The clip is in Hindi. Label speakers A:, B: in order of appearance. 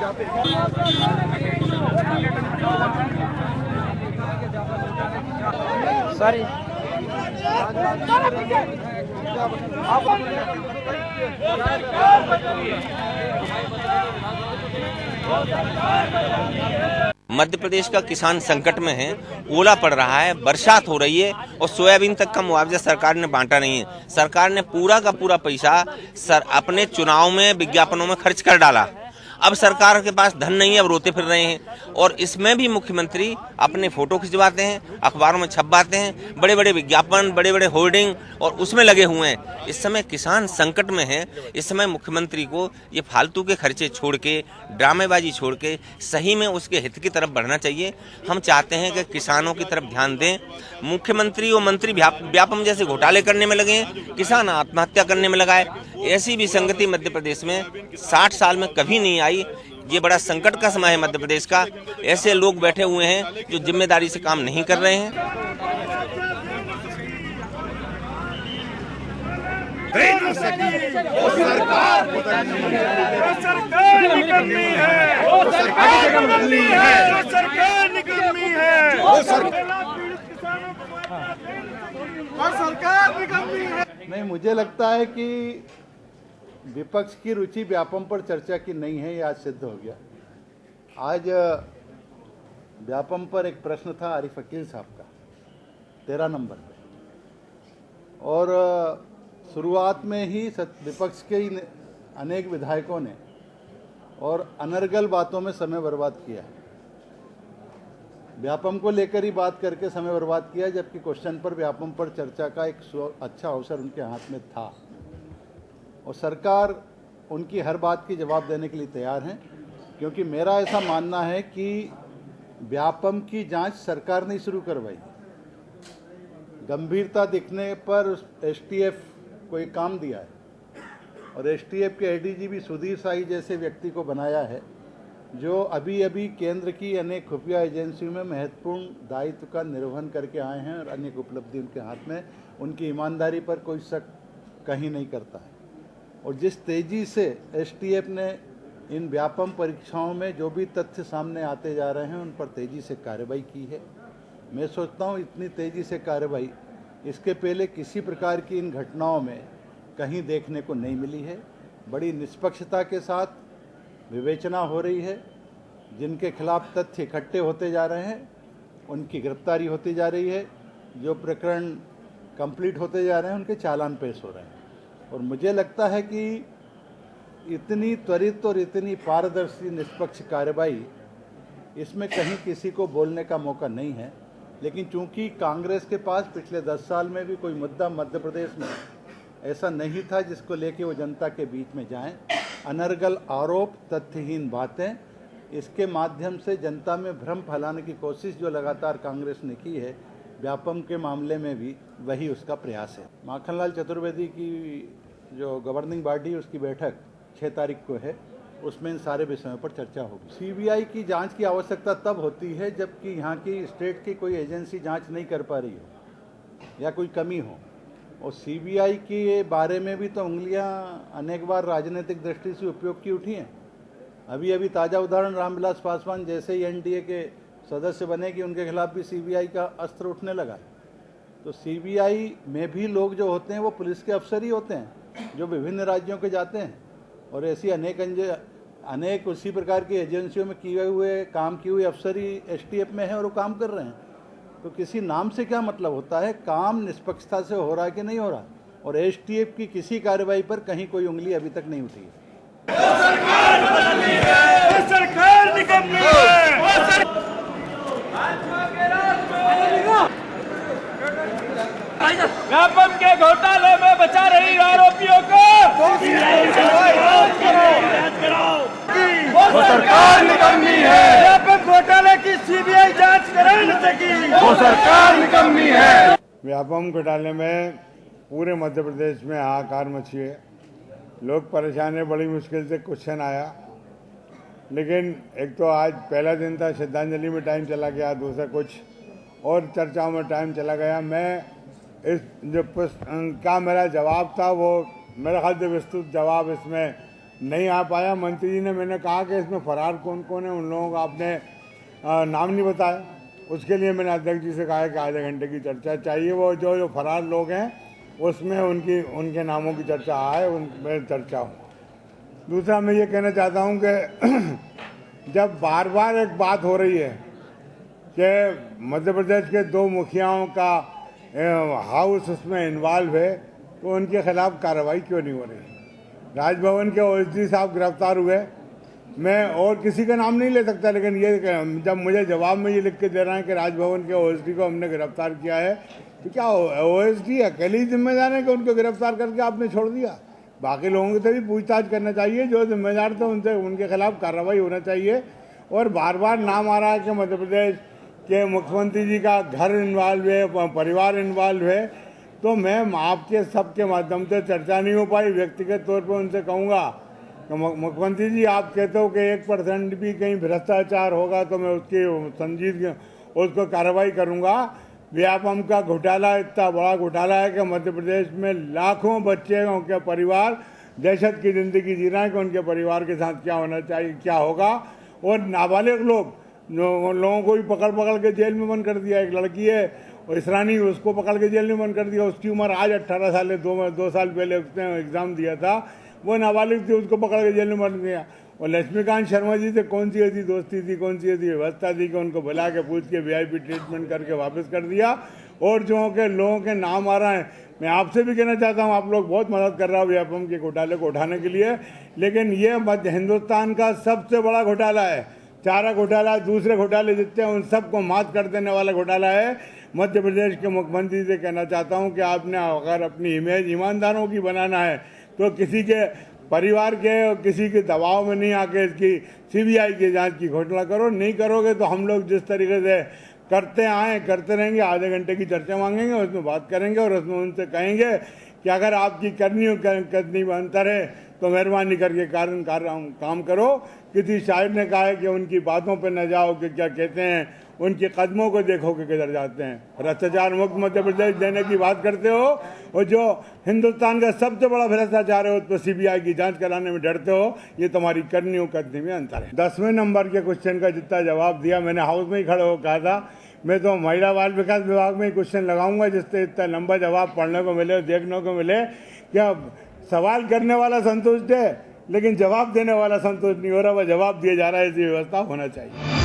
A: सॉरी
B: मध्य प्रदेश का किसान संकट में है। ओला पड़ रहा है, बरसात हो रही है और सोयाबीन तक का मुआवजा सरकार ने बांटा नहीं है। सरकार ने पूरा का पूरा पैसा अपने चुनाव में विज्ञापनों में खर्च कर डाला। अब सरकार के पास धन नहीं है, अब रोते फिर रहे हैं। और इसमें भी मुख्यमंत्री अपने फोटो खिंचवाते हैं, अखबारों में छपवाते हैं, बड़े बड़े विज्ञापन, बड़े बड़े होर्डिंग और उसमें लगे हुए हैं। इस समय किसान संकट में है। इस समय मुख्यमंत्री को ये फालतू के खर्चे छोड़ के, ड्रामेबाजी छोड़ के सही में उसके हित की तरफ बढ़ना चाहिए। हम चाहते हैं कि किसानों की तरफ ध्यान दें। मुख्यमंत्री और मंत्री व्यापम जैसे घोटाले करने में लगे हैं, किसान आत्महत्या करने में लगा है। ऐसी विसंगति मध्य प्रदेश में 60 साल में कभी नहीं आई। ये बड़ा संकट का समय है मध्य प्रदेश का। ऐसे लोग बैठे हुए हैं जो जिम्मेदारी से काम नहीं कर रहे हैं।
C: नहीं, मुझे लगता है कि विपक्ष की रुचि व्यापम पर चर्चा की नहीं है, ये आज सिद्ध हो गया। आज व्यापम पर एक प्रश्न था आरिफ अकील साहब का 13 नंबर पे, और शुरुआत में ही विपक्ष के ही अनेक विधायकों ने और अनर्गल बातों में समय बर्बाद किया। व्यापम को लेकर ही बात करके समय बर्बाद किया, जबकि क्वेश्चन पर व्यापम पर चर्चा का एक अच्छा अवसर उनके हाथ में था और सरकार उनकी हर बात की जवाब देने के लिए तैयार है। क्योंकि मेरा ऐसा मानना है कि व्यापम की जांच सरकार ने शुरू करवाई। गंभीरता दिखने पर एसटीएफ को एक काम दिया है और एसटीएफ के एडीजीपी सुधीर साही जैसे व्यक्ति को बनाया है, जो अभी अभी केंद्र की अनेक खुफिया एजेंसियों में महत्वपूर्ण दायित्व का निर्वहन करके आए हैं और अनेक उपलब्धि उनके हाथ में। उनकी ईमानदारी पर कोई शक कहीं नहीं करता है। और जिस तेज़ी से एसटीएफ ने इन व्यापम परीक्षाओं में जो भी तथ्य सामने आते जा रहे हैं उन पर तेज़ी से कार्रवाई की है, मैं सोचता हूँ इतनी तेज़ी से कार्रवाई इसके पहले किसी प्रकार की इन घटनाओं में कहीं देखने को नहीं मिली है। बड़ी निष्पक्षता के साथ विवेचना हो रही है। जिनके खिलाफ तथ्य इकट्ठे होते जा रहे हैं उनकी गिरफ्तारी होती जा रही है। जो प्रकरण कंप्लीट होते जा रहे हैं उनके चालान पेश हो रहे हैं। और मुझे लगता है कि इतनी त्वरित और इतनी पारदर्शी निष्पक्ष कार्रवाई, इसमें कहीं किसी को बोलने का मौका नहीं है। लेकिन चूंकि कांग्रेस के पास पिछले 10 साल में भी कोई मुद्दा मध्य प्रदेश में ऐसा नहीं था जिसको लेके वो जनता के बीच में जाएं। अनर्गल आरोप, तथ्यहीन बातें, इसके माध्यम से जनता में भ्रम फैलाने की कोशिश जो लगातार कांग्रेस ने की है, व्यापम के मामले में भी वही उसका प्रयास है। माखनलाल चतुर्वेदी की जो गवर्निंग बॉडी उसकी बैठक 6 तारीख को है, उसमें इन सारे विषयों पर चर्चा होगी। सीबीआई की जांच की आवश्यकता तब होती है जबकि यहाँ की स्टेट की कोई एजेंसी जांच नहीं कर पा रही हो या कोई कमी हो। और सीबीआई के बारे में भी तो उंगलियां अनेक बार राजनीतिक दृष्टि से उपयोग की उठी हैं। अभी अभी ताज़ा उदाहरण रामविलास पासवान जैसे ही एनडीए के सदस्य बने कि उनके खिलाफ भी सीबीआई का अस्त्र उठने लगा। तो सीबीआई में भी लोग जो होते हैं वो पुलिस के अफसर ही होते हैं जो विभिन्न राज्यों के जाते हैं, और ऐसी अनेक उसी प्रकार की एजेंसियों में किए हुए काम की हुई अफसर ही एसटीएफ में है और वो काम कर रहे हैं। तो किसी नाम से क्या मतलब होता है, काम निष्पक्षता से हो रहा है कि नहीं हो रहा। और एसटीएफ की किसी कार्रवाई पर कहीं कोई उंगली अभी तक नहीं उठी है।
A: व्यापम के घोटाले में बचा रही आरोपियों को वो सरकार निकम्मी है। व्यापम घोटाले की सीबीआई जांच करा न सकी, वो सरकार निकम्मी है।
D: व्यापम घोटाले में पूरे मध्य प्रदेश में हाहाकार मची है। लोग परेशान है, बड़ी मुश्किल से क्वेश्चन आया। लेकिन एक तो आज पहला दिन था, श्रद्धांजलि में टाइम चला गया, दूसरा कुछ और चर्चाओं में टाइम चला गया। मैं इस जो का मेरा जवाब था वो मेरे ख्याल से विस्तृत जवाब इसमें नहीं आ पाया। मंत्री जी ने, मैंने कहा कि इसमें फरार कौन कौन है, उन लोगों का आपने नाम नहीं बताया। उसके लिए मैंने अध्यक्ष जी से कहा है कि आधे घंटे की चर्चा चाहिए। वो जो फरार लोग हैं उसमें उनके नामों की चर्चा आए, उनमें चर्चा हो। दूसरा मैं ये कहना चाहता हूँ कि जब बार बार एक बात हो रही है कि मध्य प्रदेश के 2 मुखियाओं का हाउस उसमें इन्वॉल्व है, तो उनके खिलाफ कार्रवाई क्यों नहीं हो रही? राजभवन के ओएसडी साहब गिरफ्तार हुए। मैं और किसी का नाम नहीं ले सकता, लेकिन ये जब मुझे जवाब में ये लिख के दे रहे हैं कि राजभवन के ओएसडी को हमने गिरफ्तार किया है, तो क्या ओएसडी अकेले ही जिम्मेदार है कि उनको गिरफ्तार करके आपने छोड़ दिया? बाकी लोगों से भी पूछताछ करना चाहिए, जो जिम्मेदार थे उनसे, उनके खिलाफ कार्रवाई होना चाहिए। और बार बार नाम आ रहा है कि मध्य प्रदेश के मुख्यमंत्री जी का घर इन्वॉल्व है, परिवार इन्वॉल्व है। तो मैं आपके सबके माध्यम से चर्चा नहीं हो पाई, व्यक्तिगत तौर पर उनसे कहूँगा कि मुख्यमंत्री जी, आप कहते हो कि 1% भी कहीं भ्रष्टाचार होगा तो मैं उसकी उसको कार्रवाई करूँगा। व्यापम का घोटाला इतना बड़ा घोटाला है कि मध्य प्रदेश में लाखों बच्चे, उनके परिवार दहशत की ज़िंदगी जी रहे हैं कि उनके परिवार के साथ क्या होना चाहिए, क्या होगा। और नाबालिग लोगों को भी पकड़ के जेल में बंद कर दिया। एक लड़की है और इसरानी, उसको पकड़ के जेल में बंद कर दिया। उसकी उम्र आज 18 साल है। 2 साल पहले उसने एग्ज़ाम दिया था, वो नाबालिग थी, उसको पकड़ के जेल में बंद दिया। और लक्ष्मीकांत शर्मा जी से कौन सी ऐसी दोस्ती थी, कौन सी ऐसी व्यवस्था थी कि उनको बुला के पूछ के VIP ट्रीटमेंट करके वापस कर दिया। और जो के लोगों के नाम आ रहे हैं, मैं आपसे भी कहना चाहता हूँ, आप लोग बहुत मदद कर रहा हो व्यापम के घोटाले को उठाने के लिए, लेकिन ये मध्य हिंदुस्तान का सबसे बड़ा घोटाला है। चारा घोटाला, दूसरे घोटाले जितने हैं उन सबको मात कर देने वाला घोटाला है। मध्य प्रदेश के मुख्यमंत्री से कहना चाहता हूं कि आपने अगर अपनी इमेज ईमानदारों की बनाना है तो किसी के परिवार के और किसी के दबाव में नहीं आके इसकी CBI की जांच की घोषणा करो। नहीं करोगे तो हम लोग जिस तरीके से करते आए करते रहेंगे। आधे घंटे की चर्चा मांगेंगे, उसमें बात करेंगे और उसमें उनसे कहेंगे कि अगर आपकी करनी में अंतर है तो मेहरबानी करके काम करो। किसी शायर ने कहा है कि उनकी बातों पर न जाओ कि क्या कहते हैं, उनके कदमों को देखो कि किधर जाते हैं। भ्रष्टाचार मुक्त मध्य प्रदेश देने की बात करते हो, और जो हिंदुस्तान का सबसे बड़ा भ्रष्टाचार है उस पर CBI की जांच कराने में डरते हो। ये तुम्हारी करनी और करनी में अंतर है। 10वें नंबर के क्वेश्चन का जितना जवाब दिया, मैंने हाउस में ही खड़े होकर कहा था, मैं तो महिला बाल विकास विभाग में ही क्वेश्चन लगाऊंगा जिससे इतना लंबा जवाब पढ़ने को मिले, देखने को मिले। क्या सवाल करने वाला संतुष्ट है, लेकिन जवाब देने वाला संतुष्ट नहीं हो रहा। वह जवाब दिया जा रहा है, ऐसी व्यवस्था होना चाहिए।